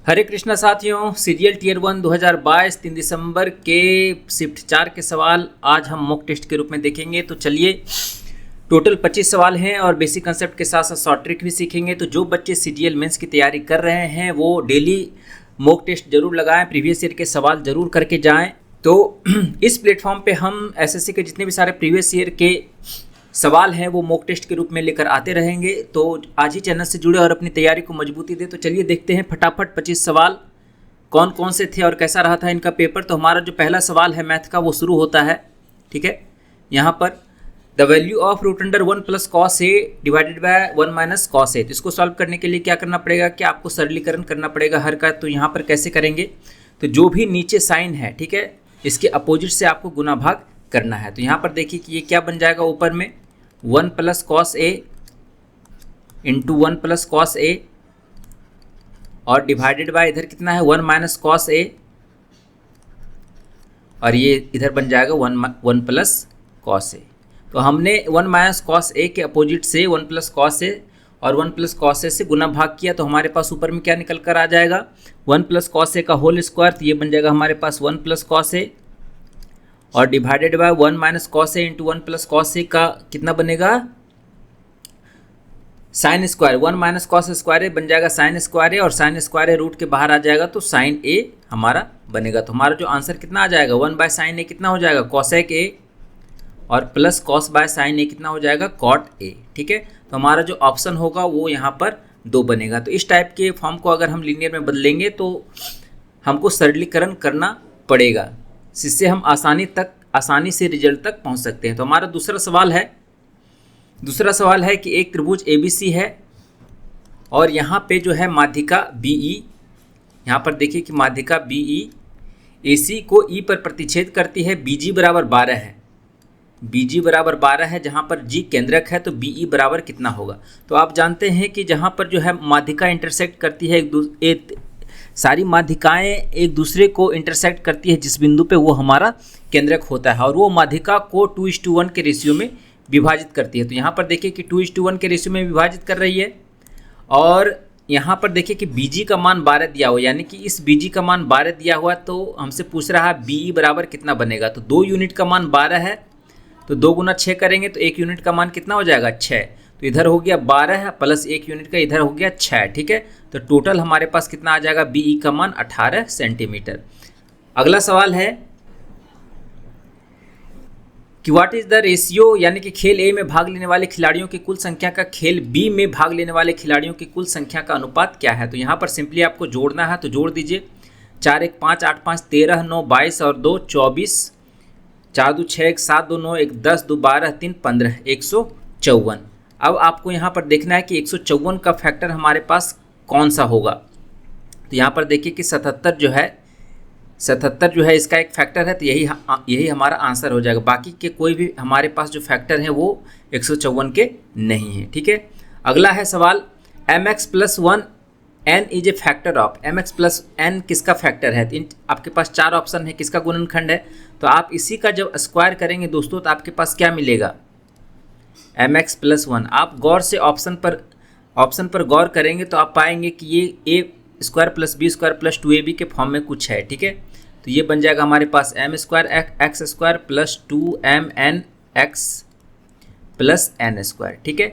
हरे कृष्णा साथियों, serial tier 1 2022 3 दिसंबर के shift 4 के सवाल आज हम मॉक टेस्ट के रूप में देखेंगे। तो चलिए, टोटल 25 सवाल हैं और बेसिक कंसेप्ट के साथ साथ शॉर्ट ट्रिक भी सीखेंगे। तो जो बच्चे सीरियल मेंस की तैयारी कर रहे हैं वो डेली मॉक टेस्ट जरूर लगाएं, प्रीवियस ईयर के सवाल जरूर करके जाएं। तो इस प्लेटफॉर्म पे हम एसएससी के जितने भी सारे प्रीवियस ईयर के सवाल हैं वो मॉक टेस्ट के रूप में लेकर आते रहेंगे। तो आज ही चैनल से जुड़े और अपनी तैयारी को मजबूती दें। तो चलिए देखते हैं फटाफट 25 सवाल कौन कौन से थे और कैसा रहा था इनका पेपर। तो हमारा जो पहला सवाल है मैथ का वो शुरू होता है, ठीक है। यहाँ पर the value of root under 1 plus cos A divided by 1 minus cos A. तो इसको सॉल्व करने के लिए क्या करना पड़ेगा कि आपको सरलीकरण करना पड़ेगा हर का। तो यहाँ पर कैसे करेंगे, तो जो भी नीचे साइन है, ठीक है, इसके अपोजिट से आपको गुना भाग करना है। तो यहाँ पर देखिए कि ये क्या बन जाएगा, ऊपर में 1 plus cos A into 1 plus cos A और डिवाइडेड बाय इधर कितना है 1 माइनस कॉस ए, और ये इधर बन जाएगा 1 प्लस कॉस ए। तो हमने 1 माइनस कॉस ए के अपोजिट से 1 प्लस कॉस ए और 1 प्लस कॉस ए से गुना भाग किया। तो हमारे पास ऊपर में क्या निकल कर आ जाएगा 1 प्लस कॉस ए का होल स्क्वायर। तो ये बन जाएगा हमारे पास 1 प्लस कॉस ए और divided by 1 minus cos A into 1 plus cos A का कितना बनेगा sine square. 1 minus cos square A बन जाएगा साइन स्क्वायर ए और साइन स्क्वायर ए रूट के बाहर आ जाएगा तो साइन ए हमारा बनेगा। तो हमारा जो आंसर कितना आ जाएगा 1 बाय साइन ए कितना हो जाएगा कॉसेक ए और प्लस कॉस बाय साइन ए कितना हो जाएगा कॉट ए, ठीक है। तो हमारा जो ऑप्शन होगा वो यहाँ पर 2 बनेगा। तो इस टाइप के फॉर्म को अगर हम लीनियर में बदलेंगे तो हमको सरलीकरण करना पड़ेगा, जिससे हम आसानी से रिजल्ट तक पहुंच सकते हैं। तो हमारा दूसरा सवाल है कि एक त्रिभुज ABC है और यहाँ पे जो है माध्यिका BE, यहाँ पर देखिए कि माध्यिका BE AC को E पर प्रतिच्छेद करती है। BG बराबर 12 है, BG बराबर 12 है, जहाँ पर G केंद्रक है। तो BE बराबर कितना होगा। तो आप जानते हैं कि जहाँ पर जो है माध्यिका इंटरसेक्ट करती है सारी माध्यिकाएं एक दूसरे को इंटरसेक्ट करती है जिस बिंदु पे, वो हमारा केंद्रक होता है और वो माध्यिका को 2:1 के रेशियो में विभाजित करती है। तो यहाँ पर देखिए कि 2:1 के रेशियो में विभाजित कर रही है और यहाँ पर देखिए कि BG का मान 12 दिया हुआ, यानी कि इस BG का मान 12 दिया हुआ। तो हमसे पूछ रहा है BE बराबर कितना बनेगा। तो 2 यूनिट का मान 12 है, तो 2 गुना 6 करेंगे तो 1 यूनिट का मान कितना हो जाएगा 6। तो इधर हो गया 12 प्लस 1 यूनिट का, इधर हो गया 6, ठीक है। तो टोटल हमारे पास कितना आ जाएगा BE का मान 18 सेंटीमीटर। अगला सवाल है कि व्हाट इज द रेशियो, यानी कि खेल A में भाग लेने वाले खिलाड़ियों की कुल संख्या का खेल B में भाग लेने वाले खिलाड़ियों की कुल संख्या का अनुपात क्या है। तो यहाँ पर सिंपली आपको जोड़ना है, तो जोड़ दीजिए 4 1 5 8 5 13 9 22 और 2 24, 4 2 6 1 7 2 9 1 10 2 12 3 15 154। अब आपको यहाँ पर देखना है कि 154 का फैक्टर हमारे पास कौन सा होगा। तो यहाँ पर देखिए कि 77 जो है इसका एक फैक्टर है, तो यही हमारा आंसर हो जाएगा। बाकी के कोई भी हमारे पास जो फैक्टर हैं वो 154 के नहीं है, ठीक है। अगला है सवाल mx plus 1 n is a factor of mx plus n किसका फैक्टर है। तो आपके पास 4 ऑप्शन है किसका गुणनखंड है। तो आप इसी का जब स्क्वायर करेंगे दोस्तों तो आपके पास क्या मिलेगा mx प्लस 1। आप गौर से ऑप्शन पर गौर करेंगे तो आप पाएंगे कि ये a square plus b square plus 2ab के फॉर्म में कुछ है, ठीक है। तो ये बन जाएगा हमारे पास m square x square plus 2mn x plus n square, ठीक है।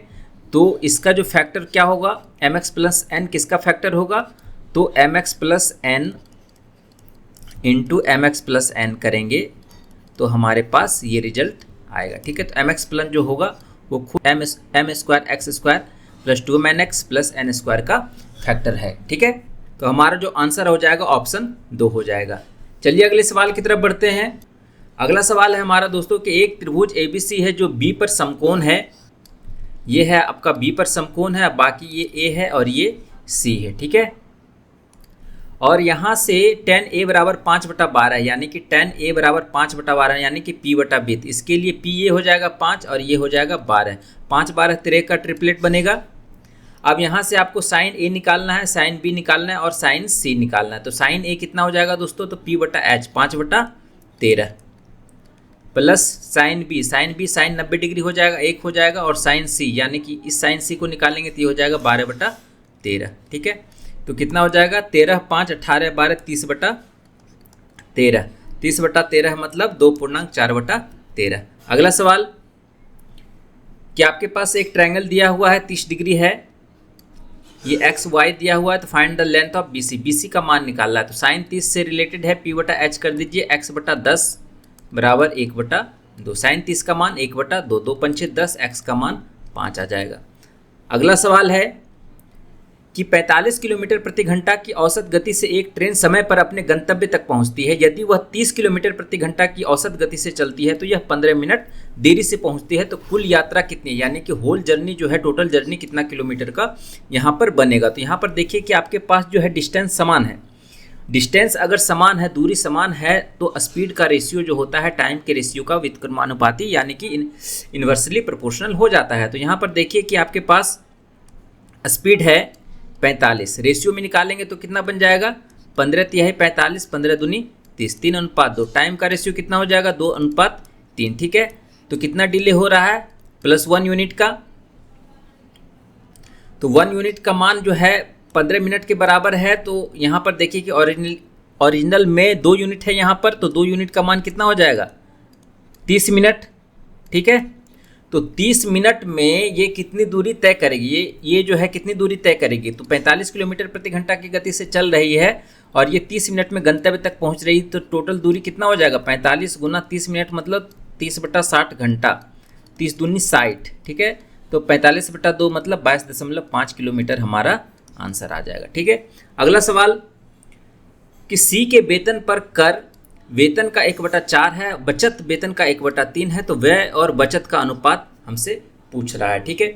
तो इसका जो फैक्टर क्या होगा mx प्लस n किसका फैक्टर होगा, तो mx plus n into mx plus n करेंगे तो हमारे पास ये रिजल्ट आएगा, ठीक है। तो mx प्लस जो होगा वो खुद m square x square plus 2mn x plus n square का फैक्टर है, ठीक है। तो हमारा जो आंसर हो जाएगा ऑप्शन 2 हो जाएगा। चलिए अगले सवाल की तरफ बढ़ते हैं। अगला सवाल है हमारा दोस्तों कि एक त्रिभुज ABC है जो B पर समकोण है। ये है आपका B पर समकोण है, बाकी ये A है और ये C है, ठीक है। और यहाँ से tan A बराबर 5/12 है, यानी कि tan A बराबर 5/12 है, यानी कि P/B। इसके लिए P ये हो जाएगा 5 और ये हो जाएगा 12। 5 12 13 का ट्रिपलेट बनेगा। अब यहाँ से आपको साइन A निकालना है, साइन B निकालना है और साइन C निकालना है। तो साइन A कितना हो जाएगा दोस्तों, तो P/H 5/13 plus sine B sine 90 degree हो जाएगा 1 हो जाएगा, और साइन C यानी कि इस साइन C को निकालेंगे तो ये हो जाएगा 12/13, ठीक है। तो कितना हो जाएगा 13, 5, 18, 12, 30/13। 30/13 मतलब 2.4/13। अगला सवाल कि आपके पास एक ट्रायंगल दिया हुआ है 30 डिग्री है, ये एक्स वाई दिया हुआ है, तो find the length of BC। BC का मान निकालना है, तो साइन 30 से रिलेटेड है, P/H कर दीजिए, x/10 बराबर 1/2। साइन 30 का मान 1/2, 2 पंचे 10, x का मान 5 आ जाएगा। अगला सवाल है कि 45 किलोमीटर प्रति घंटा की औसत गति से एक ट्रेन समय पर अपने गंतव्य तक पहुंचती है। यदि वह 30 किलोमीटर प्रति घंटा की औसत गति से चलती है तो यह 15 मिनट देरी से पहुंचती है, तो कुल यात्रा कितनी है, यानी कि होल जर्नी जो है, टोटल जर्नी कितना किलोमीटर का यहाँ पर बनेगा। तो यहाँ पर देखिए कि आपके पास जो है डिस्टेंस समान है। डिस्टेंस अगर समान है, दूरी समान है, तो स्पीड का रेशियो जो होता है टाइम के रेशियो का व्युत्क्रमानुपाती यानी कि इन्वर्सली प्रोपोर्शनल हो जाता है। तो यहाँ पर देखिए कि आपके पास स्पीड है 45, रेशियो में निकालेंगे तो कितना बन जाएगा 15/3 45, 15 दूनी 30, 3:2। टाइम का रेशियो कितना हो जाएगा 2:3। ठीक है, तो कितना डिले हो रहा है +1 यूनिट का, तो 1 यूनिट का मान जो है 15 मिनट के बराबर है। तो यहाँ पर देखिए कि ओरिजिनल में 2 यूनिट है यहाँ पर, तो 2 यूनिट का मान कितना हो जाएगा 30 मिनट। ठीक है, तो 30 मिनट में ये कितनी दूरी तय करेगी, ये जो है कितनी दूरी तय करेगी, तो 45 किलोमीटर प्रति घंटा की गति से चल रही है और ये 30 मिनट में गंतव्य तक पहुंच रही है, तो टोटल दूरी कितना हो जाएगा 45 × 30 मिनट मतलब 30/60 घंटा, 30 दूनी 60। ठीक है, तो 45/2 मतलब 22.5 किलोमीटर हमारा आंसर आ जाएगा। ठीक है, अगला सवाल कि C के वेतन पर कर वेतन का 1/4 है, बचत वेतन का 1/3 है, तो व्यय और बचत का अनुपात हमसे पूछ रहा है। ठीक है,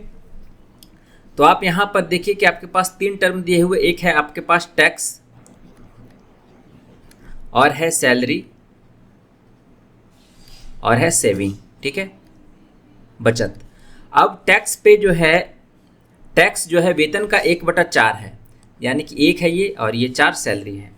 तो आप यहां पर देखिए कि आपके पास 3 टर्म दिए हुए, एक है आपके पास टैक्स और है सैलरी और है सेविंग। ठीक है, बचत। अब टैक्स पे जो है, टैक्स जो है वेतन का 1/4 है, यानी कि 1 है ये और ये 4 सैलरी है।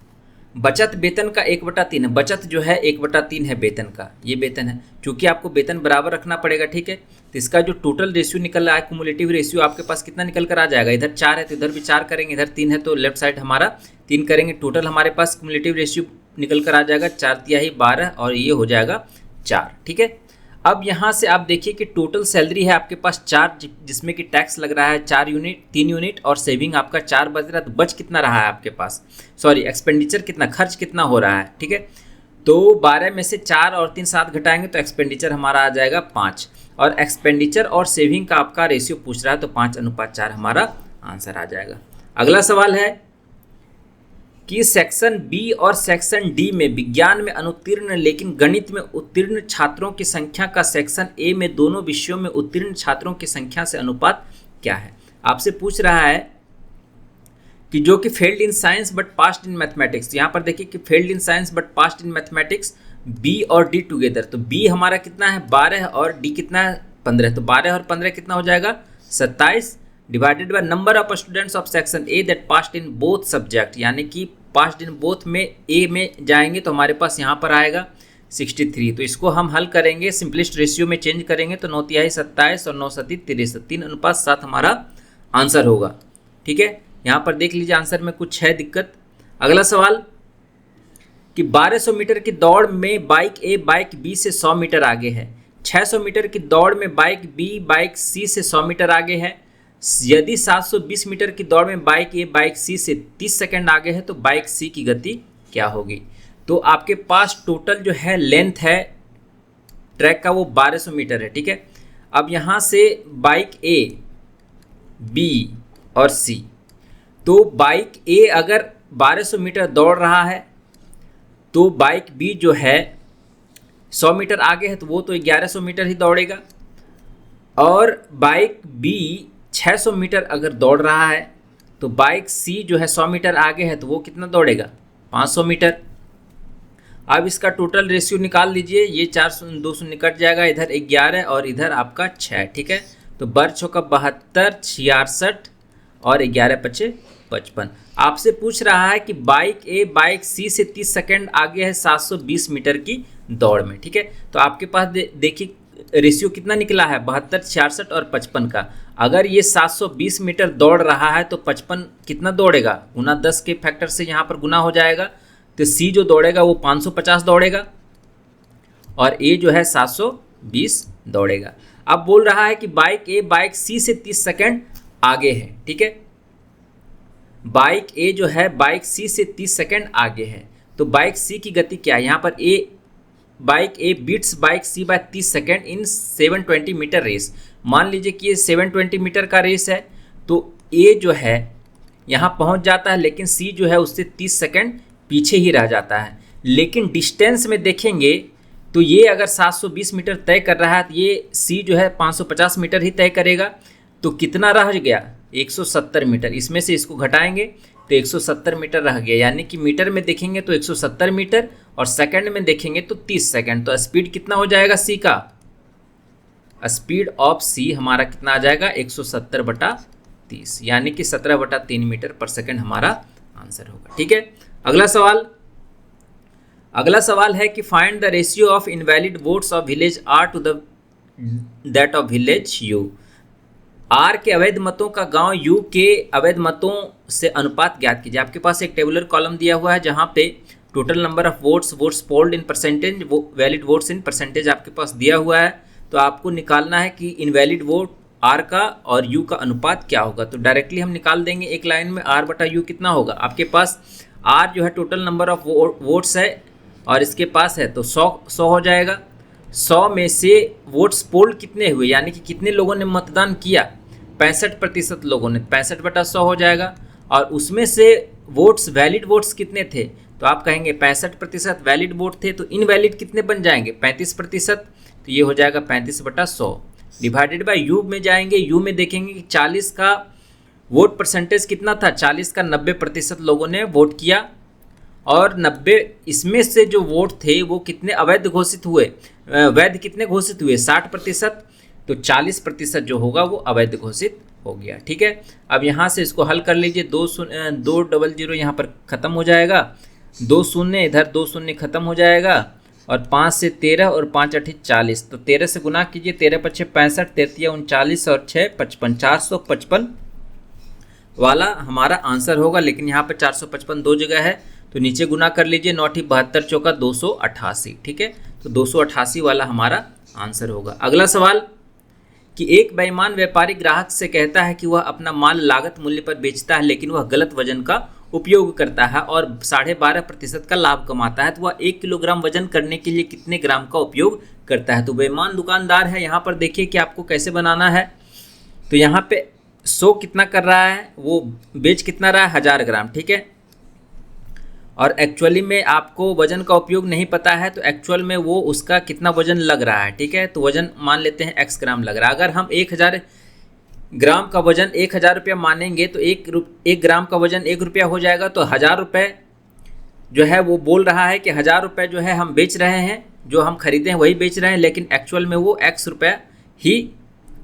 बचत वेतन का 1/3 है, बचत जो है 1/3 है वेतन का, ये वेतन है, क्योंकि आपको वेतन बराबर रखना पड़ेगा। ठीक है, तो इसका जो टोटल रेशियो निकल रहा है, कुमुलेटिव रेशियो आपके पास कितना निकल कर आ जाएगा, इधर 4 है तो इधर भी 4 करेंगे, इधर 3 है तो लेफ्ट साइड हमारा 3 करेंगे, टोटल हमारे पास कुमुलेटिव रेशियो निकल कर आ जाएगा 4×3 12 और ये हो जाएगा 4। ठीक है, अब यहाँ से आप देखिए कि टोटल सैलरी है आपके पास 4, जिसमें कि टैक्स लग रहा है 4 यूनिट, 3 यूनिट और सेविंग आपका 4 बच रहा है, तो बच कितना रहा है आपके पास, सॉरी एक्सपेंडिचर कितना, खर्च कितना हो रहा है। ठीक है, तो 12 में से 4 और 3 7 घटाएंगे तो एक्सपेंडिचर हमारा आ जाएगा 5, और एक्सपेंडिचर और सेविंग का आपका रेशियो पूछ रहा है, तो 5:4 हमारा आंसर आ जाएगा। अगला सवाल है कि सेक्शन बी और सेक्शन डी में विज्ञान में अनुत्तीर्ण लेकिन गणित में उत्तीर्ण छात्रों की संख्या का सेक्शन ए में दोनों विषयों में उत्तीर्ण छात्रों की संख्या से अनुपात क्या है। आपसे पूछ रहा है कि जो कि failed in science but passed in mathematics. यहाँ पर देखिए कि failed in science but passed in mathematics B और डी टुगेदर, तो बी हमारा कितना है 12 और डी कितना है 15, तो 12 और 15 कितना हो जाएगा 27 divided by number of students of section A that passed in both subject, यानी कि पास्ड इन बोथ में ए में जाएंगे तो हमारे पास यहाँ पर आएगा 63। तो इसको हम हल करेंगे, सिंपलेस्ट रेशियो में चेंज करेंगे तो 9×3 27 और 9×7 63, 3:7 हमारा आंसर होगा। ठीक है, यहाँ पर देख लीजिए आंसर में कुछ है दिक्कत। अगला सवाल कि 1200 मीटर की दौड़ में बाइक ए बाइक बी से 100 मीटर आगे है, 600 मीटर की दौड़ में बाइक बी बाइक सी से 100 मीटर आगे है, यदि 720 मीटर की दौड़ में बाइक ए बाइक सी से 30 सेकंड आगे है तो बाइक सी की गति क्या होगी। तो आपके पास टोटल जो है लेंथ है ट्रैक का वो 1200 मीटर है। ठीक है, अब यहाँ से बाइक ए बी और सी, तो बाइक ए अगर 1200 मीटर दौड़ रहा है तो बाइक बी जो है 100 मीटर आगे है तो वो तो 1100 मीटर ही दौड़ेगा, और बाइक बी 600 मीटर अगर दौड़ रहा है तो बाइक सी जो है 100 मीटर आगे है तो वो कितना दौड़ेगा 500 मीटर। अब इसका टोटल रेशियो निकाल लीजिए, ये 400 200 निकट जाएगा, इधर 11 और इधर आपका 6। ठीक है, तो बर चौका 72 66 और 11×5 55। आपसे पूछ रहा है कि बाइक ए बाइक सी से 30 सेकंड आगे है 720 मीटर की दौड़ में। ठीक है, तो आपके पास देखिए रेशियो कितना निकला है 72 66 और 55 का। अगर ये 720 मीटर दौड़ रहा है तो 55 कितना दौड़ेगा, गुना 10 के फैक्टर से यहाँ पर गुना हो जाएगा, तो सी जो दौड़ेगा वो 550 दौड़ेगा और ए जो है 720 दौड़ेगा। अब बोल रहा है कि बाइक सी से 30 सेकंड आगे है, ठीक है। बाइक ए जो है बाइक सी से 30 सेकंड आगे है, तो बाइक सी की गति क्या है, यहाँ पर bike A beats bike C by 30 second in 720 metre race. मान लीजिए कि ये 720 मीटर का रेस है, तो ए जो है यहाँ पहुँच जाता है, लेकिन सी जो है उससे 30 सेकंड पीछे ही रह जाता है। लेकिन डिस्टेंस में देखेंगे तो ये अगर 720 मीटर तय कर रहा है तो ये सी जो है 550 मीटर ही तय करेगा, तो कितना रह गया, 170 मीटर। इसमें से इसको घटाएंगे तो 170 मीटर रह गया, यानी कि मीटर में देखेंगे तो 170 मीटर और सेकंड में देखेंगे तो 30 सेकंड। तो स्पीड कितना हो जाएगा सी का, स्पीड ऑफ सी हमारा कितना आ जाएगा 170/30, यानी कि 17/3 मीटर पर सेकंड हमारा आंसर होगा, ठीक है। अगला सवाल है कि find the ratio of invalid votes of village R to that of village U. R के अवैध मतों का गांव यू के अवैध मतों से अनुपात ज्ञात कीजिए। आपके पास एक टेबुलर कॉलम दिया हुआ है जहां पे total number of votes polled in percentage, valid votes in percentage आपके पास दिया हुआ है। तो आपको निकालना है कि इनवैलिड वोट आर का और यू का अनुपात क्या होगा। तो डायरेक्टली हम निकाल देंगे एक लाइन में, आर बटा यू कितना होगा। आपके पास आर जो है टोटल नंबर ऑफ वोट्स है और इसके पास है तो 100 हो जाएगा। 100 में से वोट्स पोल्ड कितने हुए, यानी कि कितने लोगों ने मतदान किया, 65% लोगों ने, 65/100 हो जाएगा। और उसमें से वोट्स वैलिड वोट्स कितने थे, तो आप कहेंगे 65% वैलिड वोट थे, तो इनवैलिड कितने बन जाएंगे 35%, तो ये हो जाएगा 35/100 डिवाइडेड बाय यू में जाएंगे। यू में देखेंगे कि 40 का वोट परसेंटेज कितना था, 40 का 90% लोगों ने वोट किया और 90 इसमें से जो वोट थे वो कितने अवैध घोषित हुए, वैध कितने घोषित हुए 60%, तो 40% जो होगा वो अवैध घोषित हो गया, ठीक है। अब यहाँ से इसको हल कर लीजिए, 200 यहाँ पर ख़त्म हो जाएगा, 2 शून्य इधर 2 शून्य ख़त्म हो जाएगा और 5 से 13 और 5 8 40, तो 13 से गुना कीजिए, 13 × 6 65, 33 39 और 6 55, 455 वाला हमारा आंसर होगा। लेकिन यहाँ पर 455 दो जगह है तो नीचे गुना कर लीजिए, 9 × 72 चौका 288, ठीक है। तो 288 वाला हमारा आंसर होगा। अगला सवाल कि एक बेईमान व्यापारी ग्राहक से कहता है कि वह अपना माल लागत मूल्य पर बेचता है लेकिन वह गलत वजन का उपयोग करता है और 12.5% का लाभ कमाता है, तो वह 1 किलोग्राम वजन करने के लिए कितने ग्राम का उपयोग करता है। तो बेईमान दुकानदार है, यहाँ पर देखिए कि आपको कैसे बनाना है। तो यहाँ पे 100 कितना कर रहा है, वो बेच कितना रहा है 1000 ग्राम, ठीक है। और एक्चुअली में आपको वजन का उपयोग नहीं पता है, तो एक्चुअल में वो उसका कितना वजन लग रहा है, ठीक है। तो वजन मान लेते हैं x ग्राम लग रहा है। अगर हम 1000 ग्राम का वजन 1000 रुपया मानेंगे तो 1 ग्राम का वजन 1 रुपया हो जाएगा। तो 1000 रुपये जो है वो बोल रहा है कि 1000 रुपये जो है हम बेच रहे हैं, जो हम खरीदे हैं वही बेच रहे हैं, लेकिन एक्चुअल में वो x रुपया ही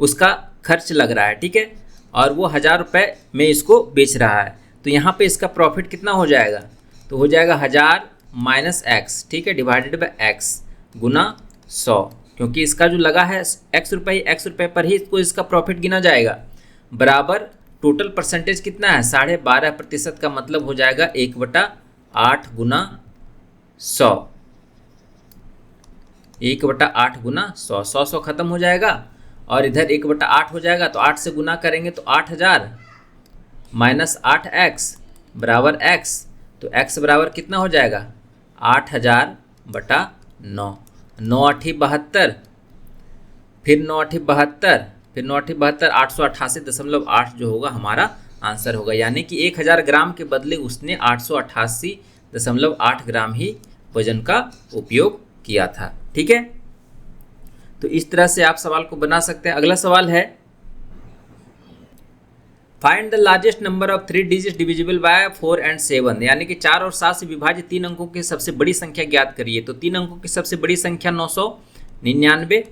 उसका खर्च लग रहा है, ठीक है। और वो 1000 रुपये में इसको बेच रहा है, तो यहाँ पे इसका प्रॉफिट कितना हो जाएगा, तो हो जाएगा 1000 माइनस x, ठीक है, डिवाइडेड बाय x गुना 100, क्योंकि इसका जो लगा है x रुपये पर ही इसको इसका प्रॉफिट गिना जाएगा, बराबर टोटल परसेंटेज कितना है 12.5% का मतलब हो जाएगा 1/8 गुना 100, 1/8 गुना 100, 100 खत्म हो जाएगा और इधर 1/8 हो जाएगा, तो 8 से गुना करेंगे तो 8000 माइनस 8x बराबर x, तो x बराबर कितना हो जाएगा 8000/9, 9 8 72, फिर 9 8 72, फिर 9 8 72, 888.8 जो होगा हमारा आंसर होगा। यानी कि 1000 ग्राम के बदले उसने 888.8 ग्राम ही वजन का उपयोग किया था, ठीक है। तो इस तरह से आप सवाल को बना सकते हैं। अगला सवाल है find the largest number of 3 digit divisible by 4 and 7, यानी कि 4 और 7 से विभाजित 3 अंकों की सबसे बड़ी संख्या ज्ञात करिए। तो 3 अंकों की सबसे बड़ी संख्या 999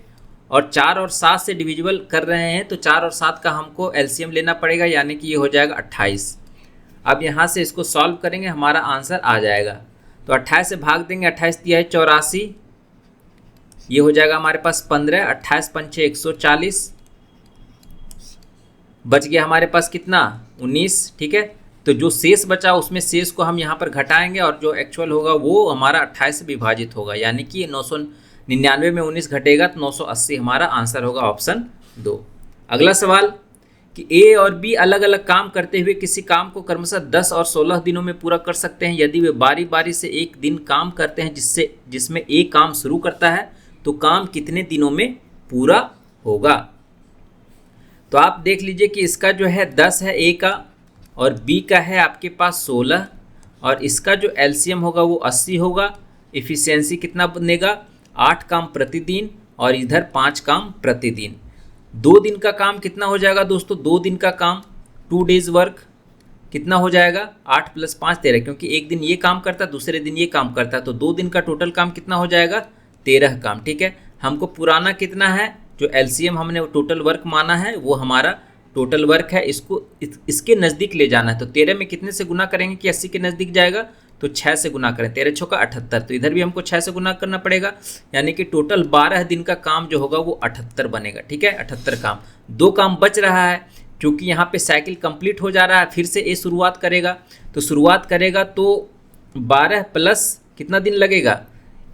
और 4 और 7 से डिविजिबल कर रहे हैं, तो 4 और 7 का हमको एलसीएम लेना पड़ेगा, यानी कि ये हो जाएगा 28। अब यहाँ से इसको सॉल्व करेंगे, हमारा आंसर आ जाएगा। तो 28 से भाग देंगे, 28 दिया है 84, ये हो जाएगा हमारे पास 15, 28 × 5 = 140, बच गया हमारे पास कितना 19, ठीक है। तो जो शेष बचा उसमें शेष को हम यहाँ पर घटाएंगे और जो एक्चुअल होगा वो हमारा 28 से विभाजित होगा, यानी कि 999 में 19 घटेगा तो 980 हमारा आंसर होगा ऑप्शन 2। अगला सवाल कि ए और बी अलग अलग काम करते हुए किसी काम को क्रमशः 10 और 16 दिनों में पूरा कर सकते हैं। यदि वे बारी बारी से एक दिन काम करते हैं जिसमें ए काम शुरू करता है तो काम कितने दिनों में पूरा होगा। तो आप देख लीजिए कि इसका जो है 10 है ए का और बी का है आपके पास 16 और इसका जो एलसीएम होगा वो 80 होगा। इफिशियंसी कितना बनेगा 8 काम प्रतिदिन और इधर 5 काम प्रतिदिन। 2 दिन का काम कितना हो जाएगा दोस्तों, 2 दिन का काम 2 डेज वर्क कितना हो जाएगा 8 + 5 13, क्योंकि एक दिन ये काम करता है दूसरे दिन ये काम करता है, तो 2 दिन का टोटल काम कितना हो जाएगा 13 काम, ठीक है। हमको पुराना कितना है, जो एलसीएम हमने टोटल वर्क माना है वो हमारा टोटल वर्क है, इसको इसके नज़दीक ले जाना है। तो 13 में कितने से गुना करेंगे कि 80 के नज़दीक जाएगा, तो 6 से गुना करें, 13 छक्का 78, तो इधर भी हमको 6 से गुना करना पड़ेगा, यानी कि टोटल 12 दिन का काम जो होगा वो 78 बनेगा, ठीक है। 78 काम, 2 काम बच रहा है क्योंकि यहाँ पे साइकिल कंप्लीट हो जा रहा है, फिर से ए शुरुआत करेगा, तो शुरुआत करेगा तो 12 प्लस कितना दिन लगेगा,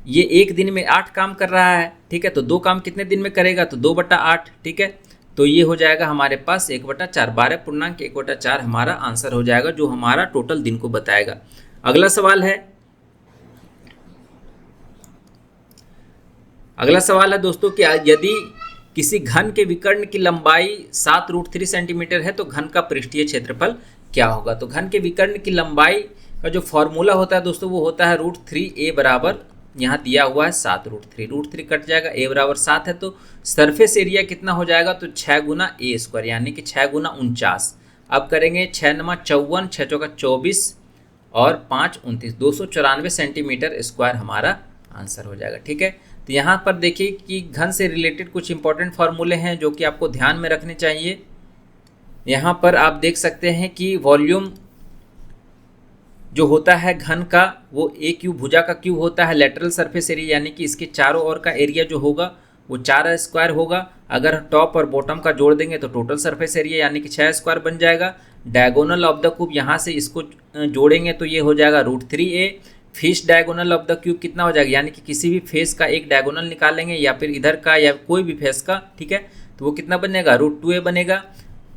ये एक दिन में 8 काम कर रहा है, ठीक है। तो 2 काम कितने दिन में करेगा, तो 2/8, ठीक है। तो ये हो जाएगा हमारे पास 1/4, 12.1/4 हमारा आंसर हो जाएगा, जो हमारा टोटल दिन को बताएगा। अगला सवाल है दोस्तों कि यदि किसी घन के विकर्ण की लंबाई 7√3 सेंटीमीटर है तो घन का पृष्ठीय क्षेत्रफल क्या होगा। तो घन के विकर्ण की लंबाई का जो फॉर्मूला होता है दोस्तों वो होता है √3a बराबर, यहाँ दिया हुआ है 7√3, √3 कट जाएगा, a बराबर 7 है, तो सरफेस एरिया कितना हो जाएगा, तो 6 × a², यानी कि 6 × 49। अब करेंगे 6 × 54, 6 × 24 और 5 × 29, 294 सेंटीमीटर स्क्वायर हमारा आंसर हो जाएगा, ठीक है। तो यहाँ पर देखिए कि घन से रिलेटेड कुछ इंपॉर्टेंट फार्मूले हैं जो कि आपको ध्यान में रखने चाहिए। यहाँ पर आप देख सकते हैं कि वॉल्यूम जो होता है घन का वो ए क्यूब, भुजा का क्यूब होता है, लेटरल सरफेस एरिया यानी कि इसके चारों ओर का एरिया जो होगा वो 4 स्क्वायर होगा। अगर टॉप और बॉटम का जोड़ देंगे तो टोटल सरफेस एरिया यानी कि 6 स्क्वायर बन जाएगा। डायगोनल ऑफ द क्यूब यहाँ से इसको जोड़ेंगे तो ये हो जाएगा √3a। Face diagonal of the cube कितना हो जाएगा, यानी कि किसी भी फेस का एक डायगोनल निकालेंगे या फिर इधर का या कोई भी फेस का, ठीक है, तो वो कितना बनेगा √2a बनेगा।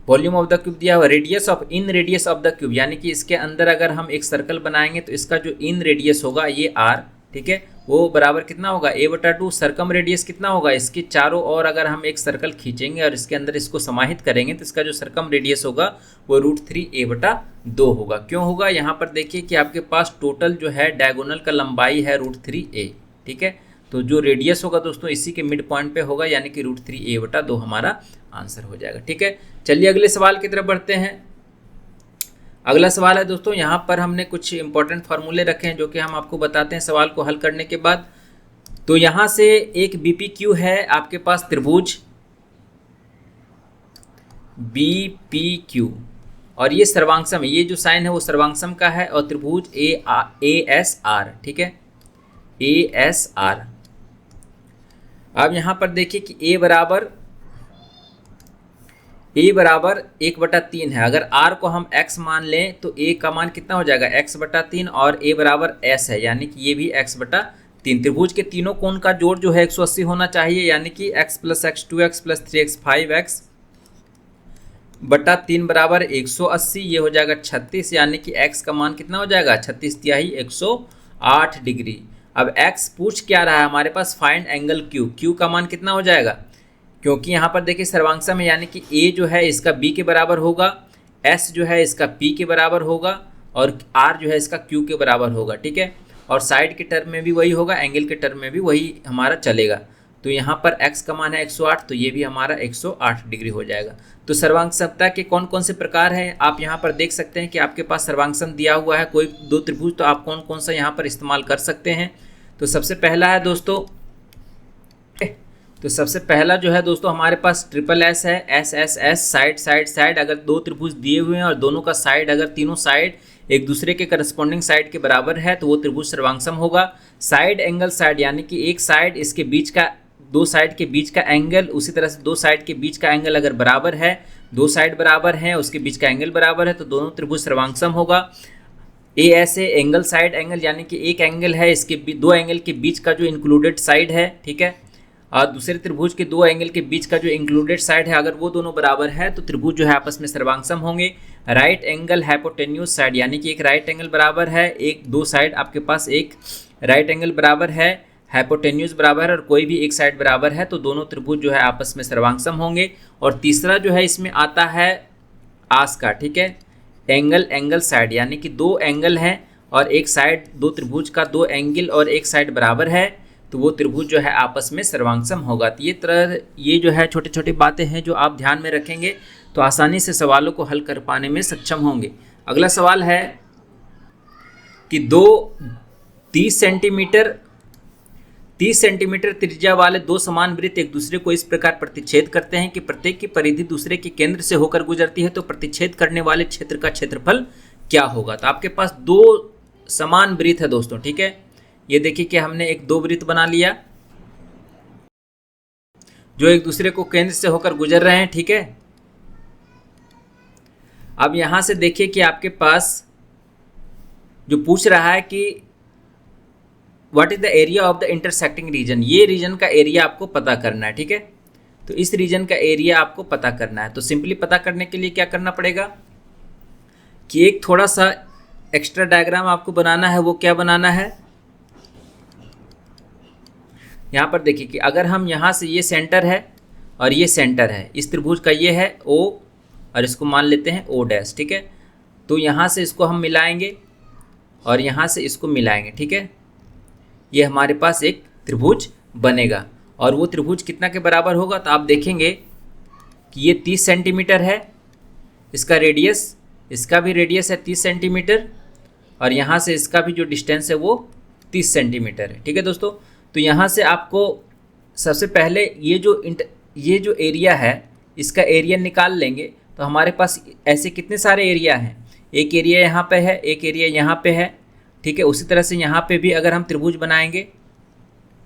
वॉल्यूम ऑफ द क्यूब दिया हुआ, रेडियस ऑफ द क्यूब, यानी कि इसके अंदर अगर हम एक सर्कल बनाएंगे तो इसका जो इन रेडियस होगा ये r, ठीक है, वो बराबर कितना होगा a/2। सर्कम रेडियस कितना होगा, इसके चारों ओर अगर हम एक सर्कल खींचेंगे और इसके अंदर इसको समाहित करेंगे तो इसका जो सर्कम रेडियस होगा वो √3a/2 होगा। क्यों होगा, यहाँ पर देखिए कि आपके पास टोटल जो है डायगोनल का लंबाई है √3a, ठीक है, तो जो रेडियस होगा दोस्तों इसी के मिड पॉइंट पे होगा, यानी कि √3a/2 हमारा आंसर हो जाएगा, ठीक है। चलिए अगले सवाल की तरफ बढ़ते हैं। अगला सवाल है दोस्तों, यहाँ पर हमने कुछ इंपॉर्टेंट फार्मूले रखे हैं जो कि हम आपको बताते हैं सवाल को हल करने के बाद। तो यहाँ से एक BPQ है आपके पास त्रिभुज BPQ और ये सर्वांगसम है, ये जो साइन है वो सर्वांगसम का है और त्रिभुज ASR, ठीक है, ASR। अब यहाँ पर देखिए कि A बराबर 1/3 है। अगर r को हम x मान लें तो a का मान कितना हो जाएगा x/3 और a बराबर s है, यानी कि ये भी x/3। त्रिभुज के तीनों कोण का जोड़ जो है 180 होना चाहिए, यानी कि x + x 2x + 3x 5x/3 बराबर 180, ये हो जाएगा 36, यानी कि x का मान कितना हो जाएगा 36 तिहाई 108 डिग्री। अब x पूछ क्या रहा है हमारे पास, फाइंड एंगल Q का मान कितना हो जाएगा, क्योंकि यहाँ पर देखिए सर्वांगसम है, यानी कि a जो है इसका b के बराबर होगा, s जो है इसका p के बराबर होगा और r जो है इसका q के बराबर होगा, ठीक है। और साइड के टर्म में भी वही होगा, एंगल के टर्म में भी वही हमारा चलेगा। तो यहाँ पर x का मान है 108, तो ये भी हमारा 108 डिग्री हो जाएगा। तो सर्वांगसमता के कौन कौन से प्रकार हैं आप यहाँ पर देख सकते हैं कि आपके पास सर्वांगसम दिया हुआ है कोई 2 त्रिभुज, तो आप कौन कौन सा यहाँ पर इस्तेमाल कर सकते हैं। तो सबसे पहला है दोस्तों, तो सबसे पहला जो है दोस्तों हमारे पास SSS है, SSS साइड। अगर 2 त्रिभुज दिए हुए हैं और दोनों का साइड, अगर तीनों साइड एक दूसरे के करस्पॉन्डिंग साइड के बराबर है तो वो त्रिभुज सर्वांगसम होगा। साइड एंगल साइड, यानी कि एक साइड इसके बीच का, 2 साइड के बीच का एंगल, उसी तरह से 2 साइड के बीच का एंगल अगर बराबर है दो साइड बराबर हैं, उसके बीच का एंगल बराबर है, तो दोनों त्रिभुज सर्वांगसम होगा। ए ऐसे एंगल साइड एंगल, यानी कि एक एंगल है, इसके दो एंगल के बीच का जो इंक्लूडेड साइड है, ठीक है, और दूसरे त्रिभुज के दो एंगल के बीच का जो इंक्लूडेड साइड है, अगर वो दोनों बराबर है तो त्रिभुज जो है आपस में सर्वांगसम होंगे। राइट एंगल हाइपोटेन्यूज साइड, यानी कि एक राइट एंगल बराबर है, एक दो साइड आपके पास एक राइट एंगल बराबर है, हाइपोटेन्यूज बराबर है और कोई भी एक साइड बराबर है, तो दोनों त्रिभुज जो है आपस में सर्वांगसम होंगे। और तीसरा जो है इसमें आता है आस का, ठीक है, एंगल एंगल साइड, यानी कि दो एंगल हैं और एक साइड, दो त्रिभुज का दो एंगल और एक साइड बराबर है, तो वो त्रिभुज जो है आपस में सर्वांगसम होगा। तो ये जो है छोटी छोटी बातें हैं जो आप ध्यान में रखेंगे तो आसानी से सवालों को हल कर पाने में सक्षम होंगे। अगला सवाल है कि 30 सेंटीमीटर त्रिज्या वाले दो समान वृत्त एक दूसरे को इस प्रकार प्रतिच्छेद करते हैं कि प्रत्येक की परिधि दूसरे के केंद्र से होकर गुजरती है, तो प्रतिच्छेद करने वाले क्षेत्र का क्षेत्रफल क्या होगा। तो आपके पास दो समान वृत्त है दोस्तों, ठीक है, ये देखिए कि हमने एक दो वृत्त बना लिया जो एक दूसरे को केंद्र से होकर गुजर रहे हैं, ठीक है। अब यहां से देखिए कि आपके पास जो पूछ रहा है कि what is the area of the intersecting region, ये रीजन का एरिया आपको पता करना है, ठीक है। तो इस रीजन का एरिया आपको पता करना है, तो सिंपली पता करने के लिए क्या करना पड़ेगा कि एक थोड़ा सा एक्स्ट्रा डायग्राम आपको बनाना है। वो क्या बनाना है, यहाँ पर देखिए कि अगर हम यहाँ से, ये सेंटर है और ये सेंटर है, इस त्रिभुज का ये है O और इसको मान लेते हैं O डैश, ठीक है। तो यहाँ से इसको हम मिलाएंगे और यहाँ से इसको मिलाएंगे, ठीक है, ये हमारे पास एक त्रिभुज बनेगा। और वो त्रिभुज कितना के बराबर होगा, तो आप देखेंगे कि ये 30 सेंटीमीटर है, इसका रेडियस, इसका भी रेडियस है 30 सेंटीमीटर और यहाँ से इसका भी जो डिस्टेंस है वो 30 सेंटीमीटर है, ठीक है दोस्तों। तो यहाँ से आपको सबसे पहले ये जो एरिया है इसका एरिया निकाल लेंगे, तो हमारे पास ऐसे कितने सारे एरिया हैं, एक एरिया यहाँ पे है, एक एरिया यहाँ पे है, ठीक है। उसी तरह से यहाँ पे भी अगर हम त्रिभुज बनाएंगे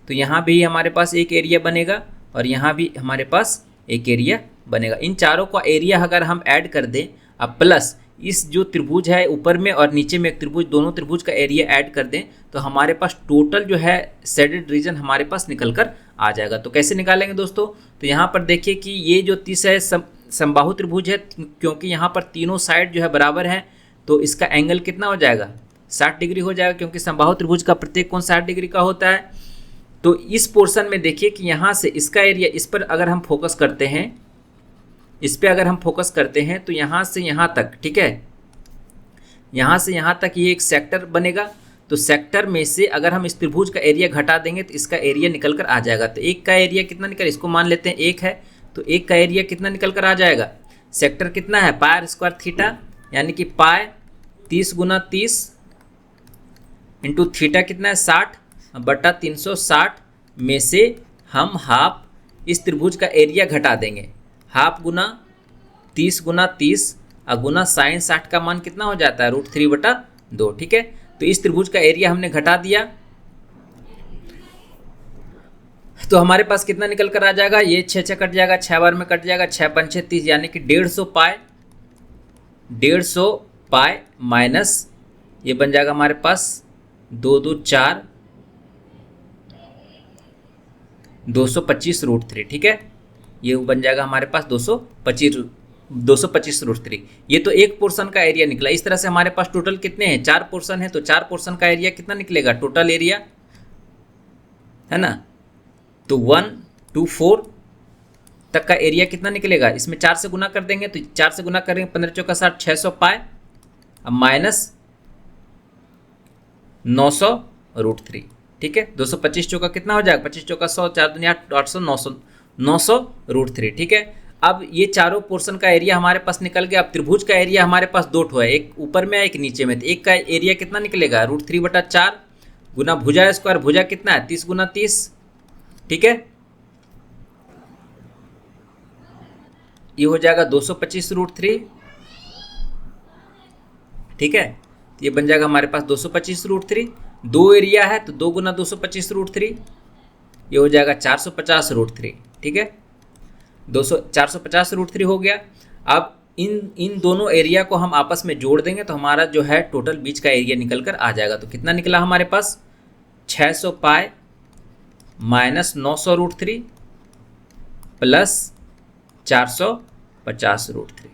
तो यहाँ भी हमारे पास एक एरिया बनेगा और यहाँ भी हमारे पास एक एरिया बनेगा। इन चारों का एरिया अगर हम ऐड कर दें, अब प्लस इस जो त्रिभुज है ऊपर में और नीचे में एक त्रिभुज, दोनों त्रिभुज का एरिया ऐड कर दें, तो हमारे पास टोटल जो है शेडेड रीजन हमारे पास निकल कर आ जाएगा। तो कैसे निकालेंगे दोस्तों, तो यहाँ पर देखिए कि ये जो 30 है समबाहु त्रिभुज है, क्योंकि यहाँ पर तीनों साइड जो है बराबर है, तो इसका एंगल कितना हो जाएगा, 60 डिग्री हो जाएगा, क्योंकि समबाहु त्रिभुज का प्रत्येक कोण 60 डिग्री का होता है। तो इस पोर्शन में देखिए कि यहाँ से इसका एरिया, इस पर अगर हम फोकस करते हैं, इस पे अगर हम फोकस करते हैं तो यहाँ से यहाँ तक, ठीक है, यहाँ से यहाँ तक ये एक सेक्टर बनेगा। तो सेक्टर में से अगर हम इस त्रिभुज का एरिया घटा देंगे तो इसका एरिया निकल कर आ जाएगा। तो एक का एरिया कितना निकल, इसको मान लेते हैं एक है, तो एक का एरिया कितना निकल कर आ जाएगा, सेक्टर कितना है पाई स्क्वायर थीटा, यानी कि पाई 30 गुना 30 इंटू थीटा कितना है 60 बटा 360 में से हम हाफ इस त्रिभुज का एरिया घटा देंगे, हाफ गुना 30 गुना 30 और गुना साइन 60 का मान कितना हो जाता है √3/2, ठीक है। तो इस त्रिभुज का एरिया हमने घटा दिया, तो हमारे पास कितना निकल कर आ जाएगा, ये 6 कट जाएगा, 6 बार में कट जाएगा, 6 पंचे 30, यानी कि 150 पाई माइनस ये बन जाएगा हमारे पास 2 2 4 225√3, ठीक है, ये बन जाएगा हमारे पास 225√3। ये तो एक पोर्शन का एरिया निकला। इस तरह से हमारे पास टोटल कितने हैं, 4 पोर्शन है, तो 4 पोर्शन का एरिया कितना निकलेगा, टोटल एरिया है ना, तो 1 2 4 तक का एरिया कितना निकलेगा, इसमें 4 से गुना कर देंगे, तो 4 से गुना करेंगे 15 चौका 60 600 पाई, अब माइनस 900√3, ठीक है। 225 चौका कितना हो जाएगा, 25 चौका 100, 4 दुनिया 800 900√3, ठीक है। अब ये चारों पोर्शन का एरिया हमारे पास निकल गया। अब त्रिभुज का एरिया हमारे पास दो ठो है, एक ऊपर में है एक नीचे में, तो एक का एरिया कितना निकलेगा √3/4 गुना भुजा स्क्वायर, भुजा कितना है 30 गुना 30, ठीक है, ये हो जाएगा 225√3, ठीक है। ये बन जाएगा हमारे पास 225√3। दो एरिया है तो 2 गुना 225√3, ये हो जाएगा 450√3, ठीक है, 450√3 हो गया। अब इन दोनों एरिया को हम आपस में जोड़ देंगे तो हमारा जो है टोटल बीच का एरिया निकल कर आ जाएगा। तो कितना निकला हमारे पास 600 पाई माइनस 900√3 प्लस 450√3।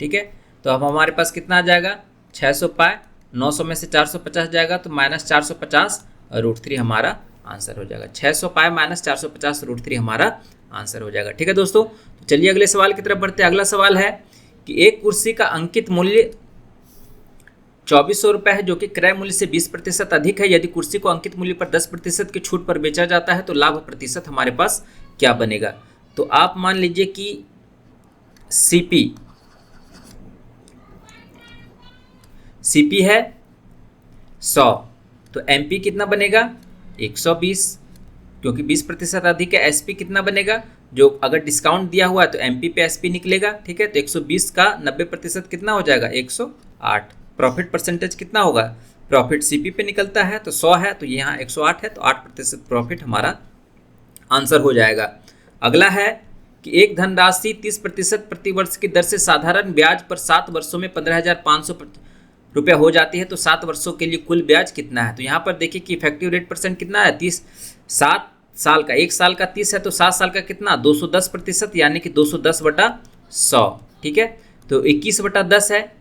ठीक है, तो अब हमारे पास कितना आ जाएगा 600 पाई, 900 में से 450 जाएगा तो माइनस 450√3 हमारा आंसर हो जाएगा। 600 पाई माइनस 450√3 हमारा आंसर हो जाएगा। ठीक है दोस्तों, तो चलिए अगले सवाल की तरफ बढ़ते हैं। अगला सवाल है कि एक कुर्सी का अंकित मूल्य 2400 रुपये है जो कि क्रय मूल्य से 20% अधिक है। यदि कुर्सी को अंकित मूल्य पर 10% की छूट पर बेचा जाता है तो लाभ प्रतिशत हमारे पास क्या बनेगा। तो आप मान लीजिए कि सीपी है 100, तो एमपी कितना बनेगा 120, क्योंकि 20% अधिक है। एसपी कितना बनेगा, जो अगर डिस्काउंट दिया हुआ है तो एमपी पे एसपी निकलेगा। ठीक है, तो 120 का 90% कितना हो जाएगा 108। प्रॉफिट परसेंटेज कितना होगा, प्रॉफिट सीपी पे निकलता है तो 100 है तो यहाँ 108 है, तो 8% प्रॉफिट हमारा आंसर हो जाएगा। अगला है कि एक धनराशि 30% प्रतिवर्ष की दर से साधारण ब्याज पर 7 वर्षों में 15,500 रुपया हो जाती है, तो 7 वर्षों के लिए कुल ब्याज कितना है। तो यहाँ पर देखिए कि इफेक्टिव रेट परसेंट कितना है 30, 7 साल का, 1 साल का 30 है तो 7 साल का कितना 210%, यानी कि 210/100। ठीक है, तो 21/10 है,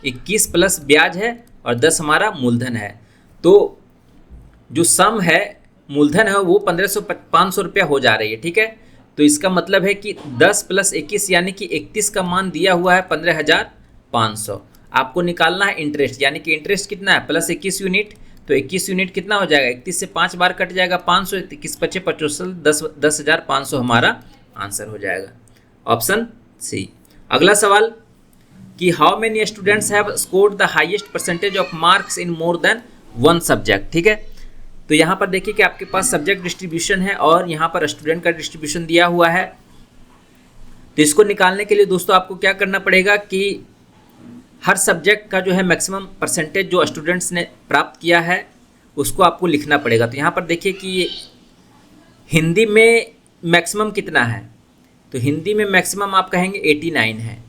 21 प्लस ब्याज है और 10 हमारा मूलधन है। तो जो सम है मूलधन है वो 500 रुपया हो जा रही है। ठीक है, तो इसका मतलब है कि 10 प्लस 21 यानी कि 31 का मान दिया हुआ है 15,500। आपको निकालना है इंटरेस्ट, यानी कि इंटरेस्ट कितना है प्लस 21 यूनिट, तो 21 यूनिट कितना हो जाएगा 31 से 5 बार कट जाएगा 500, 21 × 5 = 10,500 हमारा आंसर हो जाएगा, ऑप्शन सी। अगला सवाल कि how many students have scored the highest percentage of marks in more than 1 subject. ठीक है, तो यहाँ पर देखिए कि आपके पास सब्जेक्ट डिस्ट्रीब्यूशन है और यहाँ पर स्टूडेंट का डिस्ट्रीब्यूशन दिया हुआ है। तो इसको निकालने के लिए दोस्तों आपको क्या करना पड़ेगा कि हर सब्जेक्ट का जो है मैक्सिमम परसेंटेज जो स्टूडेंट्स ने प्राप्त किया है उसको आपको लिखना पड़ेगा। तो यहाँ पर देखिए कि हिंदी में मैक्सिमम कितना है, तो हिंदी में मैक्सिमम आप कहेंगे 89 है,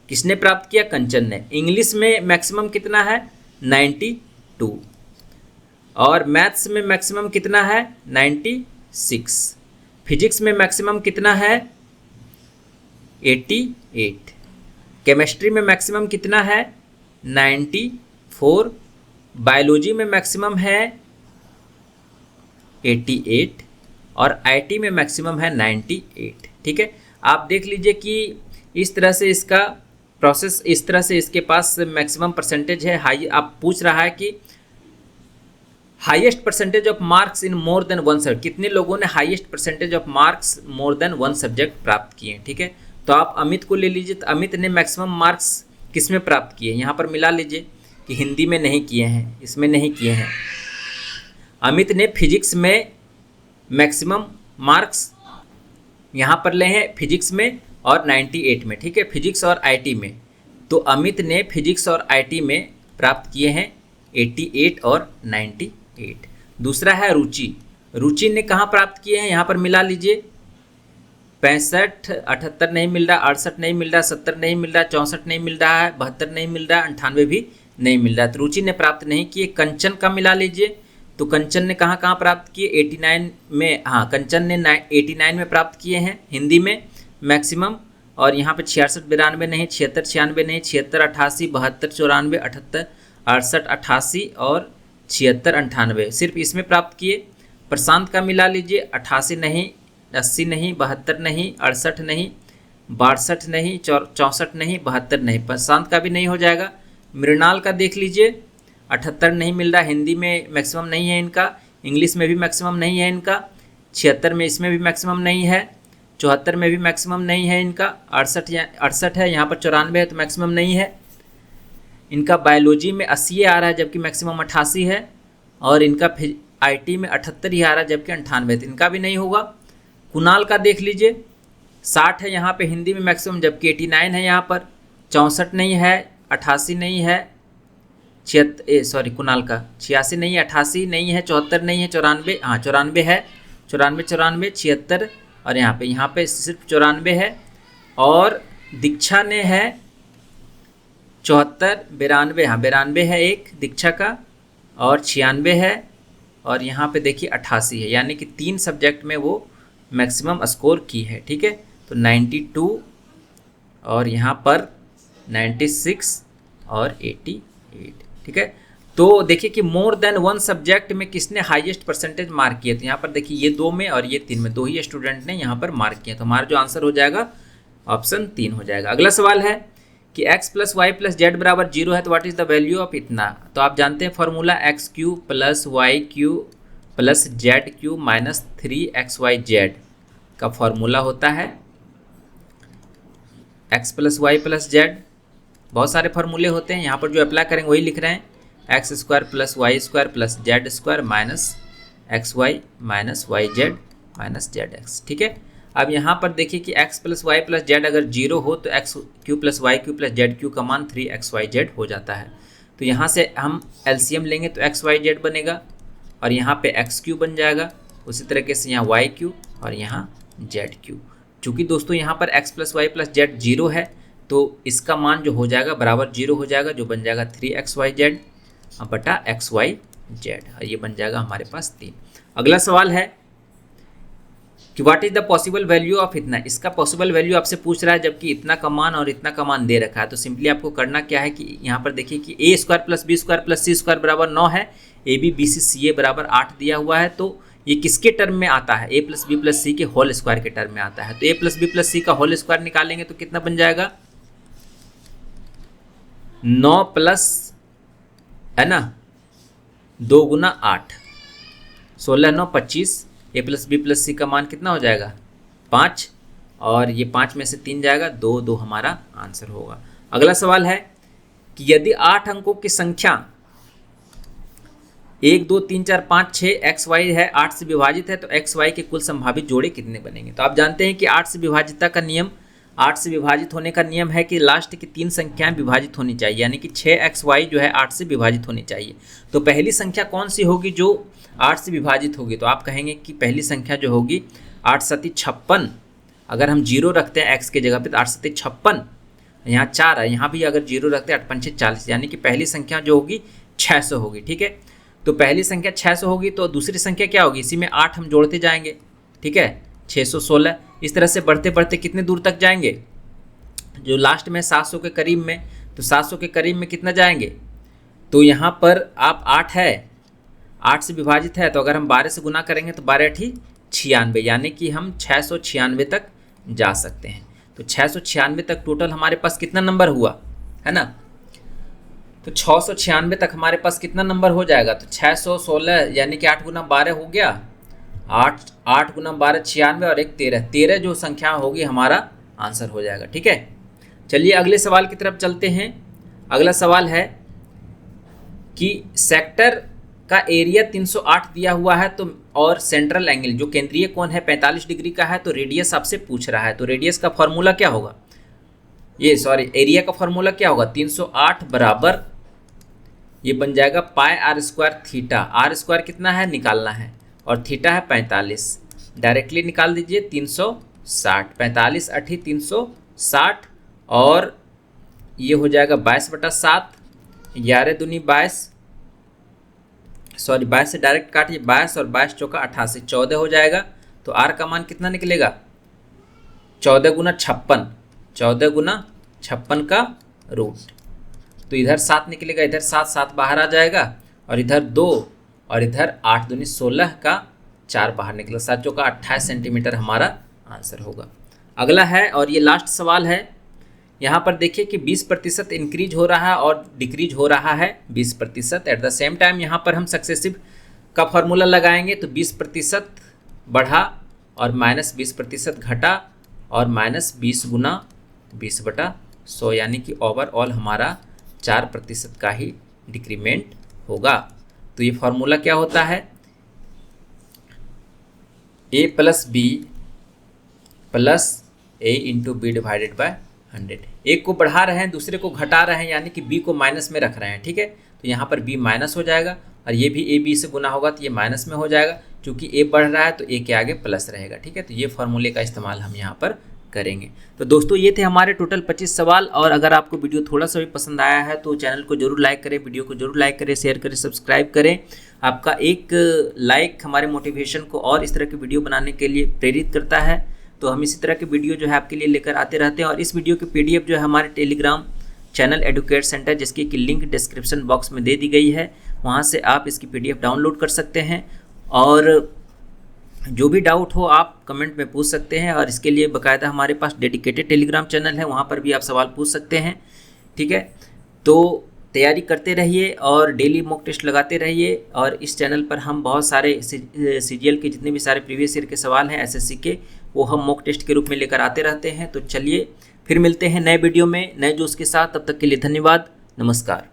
किसने प्राप्त किया कंचन ने। इंग्लिश में मैक्सिमम कितना है 92, और मैथ्स में मैक्सिमम कितना है 96, फिजिक्स में मैक्सिमम कितना है 88, केमिस्ट्री में मैक्सिमम कितना है 94, बायोलॉजी में मैक्सिमम है 88 और आईटी में मैक्सिमम है 98। ठीक है, आप देख लीजिए कि इस तरह से इसका प्रोसेस, इस तरह से इसके पास मैक्सिमम परसेंटेज है। हाई आप पूछ रहा है कि highest percentage of marks in more than 1 subject, कितने लोगों ने highest percentage of marks more than 1 subject प्राप्त किए हैं। ठीक है, तो आप अमित को ले लीजिए, तो अमित ने मैक्सिमम मार्क्स किस में प्राप्त किए, यहाँ पर मिला लीजिए कि हिंदी में नहीं किए हैं, इसमें नहीं किए हैं। अमित ने फिजिक्स में मैक्सिमम मार्क्स यहाँ पर ले हैं फिजिक्स में और 98 में। ठीक है, फिजिक्स और आईटी में, तो अमित ने फिजिक्स और आईटी में प्राप्त किए हैं 88 और 98। दूसरा है रुचि, रुचि ने कहाँ प्राप्त किए हैं, यहाँ पर मिला लीजिए 65, 78 नहीं मिल रहा, 68 नहीं मिल रहा, 70 नहीं मिल रहा, 64 नहीं मिल रहा है, 72 नहीं मिल रहा, 98 भी नहीं मिल रहा। तो रुचि ने प्राप्त नहीं किए। कंचन का मिला लीजिए, तो कंचन ने कहाँ कहाँ प्राप्त किए 89 में, हाँ कंचन ने 89 में प्राप्त किए हैं हिंदी में मैक्सिमम, और यहाँ पे 66, 92 नहीं, 76, 96 नहीं, 76, 88, 72, 94, 78, 68, 88 और 76, 98 सिर्फ इसमें प्राप्त किए। प्रशांत का मिला लीजिए 88 नहीं, 80 नहीं, 72 नहीं, 68 नहीं, 62 नहीं, 64 नहीं, 72 नहीं, प्रशांत का भी नहीं हो जाएगा। मृणाल का देख लीजिए 78 नहीं मिल रहा, हिंदी में मैक्सिमम नहीं है इनका, इंग्लिश में भी मैक्सिमम नहीं है इनका, 76 में इसमें भी मैक्सिमम नहीं है, 74 में भी मैक्सिमम नहीं है इनका, 68 है, यहाँ पर 94 है तो मैक्सिमम नहीं है इनका। बायोलॉजी में 80 आ रहा है जबकि मैक्सिमम 88 है, और इनका आईटी में 78 ही आ रहा है जबकि 98 है, तो इनका भी नहीं होगा। कुणाल का देख लीजिए 60 है यहाँ पे हिंदी में मैक्सिमम जबकि 89 है यहाँ पर, 64 नहीं है, 88 नहीं है, कुणाल का 86 नहीं है, 88 नहीं है, 74 नहीं है, 94, हाँ 94 है, 94, 76 और यहाँ पे सिर्फ 94 है, और दीक्षा ने है 74, 92, हाँ 92 है एक दीक्षा का, और 96 है, और यहाँ पे देखिए 88 है, यानी कि 3 सब्जेक्ट में वो मैक्सिमम स्कोर की है। ठीक है, तो 92 और यहाँ पर 96 और 88। ठीक है, तो देखिए कि मोर देन 1 सब्जेक्ट में किसने हाईएस्ट परसेंटेज मार्क किया। तो यहाँ पर देखिए ये 2 में और ये 3 में 2 ही स्टूडेंट ने यहाँ पर मार्क किया। तो हमारा जो आंसर हो जाएगा ऑप्शन 3 हो जाएगा। अगला सवाल है कि x + y + z बराबर 0 है तो what is the value of इतना। तो आप जानते हैं formula x³ + y³ + z³ minus 3xyz का फॉर्मूला होता है। x + y + z बहुत सारे फार्मूले होते हैं, यहाँ पर जो अप्लाई करेंगे वही लिख रहे हैं। x² + y² + z² minus xy minus yz minus zx। ठीक है, अब यहाँ पर देखिए कि x + y + z अगर 0 हो तो x³ + y³ + z³ का मान 3xyz हो जाता है। तो यहाँ से हम LCM लेंगे तो xyz बनेगा और यहाँ पे x³ बन जाएगा। उसी तरीके से यहाँ y³ और यहाँ z³। चूँकि दोस्तों यहाँ पर x + y + z 0 है तो इसका मान जो हो जाएगा बराबर 0 हो जाएगा, जो बन जाएगा 3xyz बटा xyz, और ये बन जाएगा हमारे पास 3। अगला सवाल है कि what is the possible value of इतना। इसका पॉसिबल वैल्यू आपसे पूछ रहा है जबकि इतना का मान और इतना का मान दे रखा है। तो सिंपली आपको करना क्या है कि यहाँ पर देखिए कि a² + b² + c² बराबर 9 है, ab bc ca बराबर 8 दिया हुआ है। तो ये किसके टर्म में आता है, a + b + c के होल स्क्वायर के टर्म में आता है। तो a + b + c का होल स्क्वायर निकालेंगे तो कितना बन जाएगा 9 प्लस है ना 2 × 8 16 9 25। a + b + c का मान कितना हो जाएगा 5, और ये 5 में से 3 जाएगा 2 2 हमारा आंसर होगा। अगला सवाल है कि यदि 8 अंकों की संख्या 1 2 3 4 5 6 xy है, 8 से विभाजित है, तो xy के कुल संभावित जोड़े कितने बनेंगे। तो आप जानते हैं कि 8 से विभाजितता का नियम, 8 से विभाजित होने का नियम है कि लास्ट की 3 संख्याएं विभाजित होनी चाहिए, यानी कि 6xy जो है 8 से विभाजित होनी चाहिए। तो पहली संख्या कौन सी होगी जो 8 से विभाजित होगी। तो आप कहेंगे कि पहली संख्या जो होगी 8 × 7 = 56। अगर हम 0 रखते हैं x के जगह पे तो 8 × 7 = 56, यहाँ 4 है, यहाँ भी अगर 0 रखते हैं 8 × 5 = 40, यानी कि पहली संख्या जो होगी 600 होगी। ठीक है, तो पहली संख्या 600 होगी तो दूसरी संख्या क्या होगी, इसी में 8 हम जोड़ते जाएंगे। ठीक है, 616। इस तरह से बढ़ते बढ़ते कितने दूर तक जाएंगे, जो लास्ट में 700 के करीब में, तो 700 के करीब में कितना जाएंगे। तो यहाँ पर आप 8 है, 8 से विभाजित है, तो अगर हम 12 से गुना करेंगे तो 12 × 8 = 96, यानी कि हम 696 तक जा सकते हैं। तो 696 तक टोटल हमारे पास कितना नंबर हुआ है ना, तो 696 तक हमारे पास कितना नंबर हो जाएगा। तो 616 यानी कि 8 × 12 हो गया, 8 × 12 96 और एक 13 जो संख्या होगी हमारा आंसर हो जाएगा। ठीक है, चलिए अगले सवाल की तरफ चलते हैं। अगला सवाल है कि सेक्टर का एरिया 308 दिया हुआ है, तो और सेंट्रल एंगल जो केंद्रीय कोण है 45 डिग्री का है, तो रेडियस आपसे पूछ रहा है। तो रेडियस का फॉर्मूला क्या होगा, एरिया का फॉर्मूला क्या होगा, 308 बराबर ये बन जाएगा πr² थीटा। r² कितना है निकालना है और थीटा है 45, डायरेक्टली निकाल दीजिए 360, 45 × 8 360, और ये हो जाएगा 22/7, 11 दूनी 22, 22 से डायरेक्ट काटिए 22 और 22 चौका 88, 14 हो जाएगा। तो r का मान कितना निकलेगा 14 × 56, 14 × 56 का रूट। तो इधर 7 निकलेगा, इधर 7 7 बाहर आ जाएगा, और इधर 2 और इधर 8 दूनी 16 का 4 बाहर निकला, 7 चौका 28 सेंटीमीटर हमारा आंसर होगा। अगला है और ये लास्ट सवाल है। यहाँ पर देखिए कि 20% इंक्रीज हो रहा है और डिक्रीज हो रहा है 20%। एट द सेम टाइम यहाँ पर हम सक्सेसिव का फॉर्मूला लगाएंगे, तो 20% बढ़ा और -20% घटा और -20 × 20/100, यानी कि ओवरऑल हमारा 4% का ही डिक्रीमेंट होगा। तो ये फॉर्मूला क्या होता है, a + b + a × b / 100। एक को बढ़ा रहे हैं दूसरे को घटा रहे हैं, यानी कि b को माइनस में रख रहे हैं। ठीक है, तो यहाँ पर b माइनस हो जाएगा और ये भी a b से गुना होगा तो ये माइनस में हो जाएगा। क्योंकि a बढ़ रहा है तो a के आगे प्लस रहेगा। ठीक है, तो ये फॉर्मूले का इस्तेमाल हम यहाँ पर करेंगे। तो दोस्तों ये थे हमारे टोटल 25 सवाल, और अगर आपको वीडियो थोड़ा सा भी पसंद आया है तो चैनल को जरूर लाइक करें, वीडियो को जरूर लाइक करें, शेयर करें, सब्सक्राइब करें। आपका एक लाइक हमारे मोटिवेशन को और इस तरह की वीडियो बनाने के लिए प्रेरित करता है। तो हम इसी तरह के वीडियो जो है आपके लिए लेकर आते रहते हैं। और इस वीडियो की PDF जो है हमारे टेलीग्राम चैनल एडुकेट सेंटर, जिसकी कि लिंक डिस्क्रिप्शन बॉक्स में दे दी गई है, वहाँ से आप इसकी PDF डाउनलोड कर सकते हैं। और जो भी डाउट हो आप कमेंट में पूछ सकते हैं, और इसके लिए बाकायदा हमारे पास डेडिकेटेड टेलीग्राम चैनल है, वहाँ पर भी आप सवाल पूछ सकते हैं। ठीक है, तो तैयारी करते रहिए और डेली मॉक टेस्ट लगाते रहिए। और इस चैनल पर हम बहुत सारे CGL के जितने भी सारे प्रीवियस ईयर के सवाल हैं SSC के, वो हम मॉक टेस्ट के रूप में लेकर आते रहते हैं। तो चलिए फिर मिलते हैं नए वीडियो में नए जोश के साथ। तब तक के लिए धन्यवाद, नमस्कार।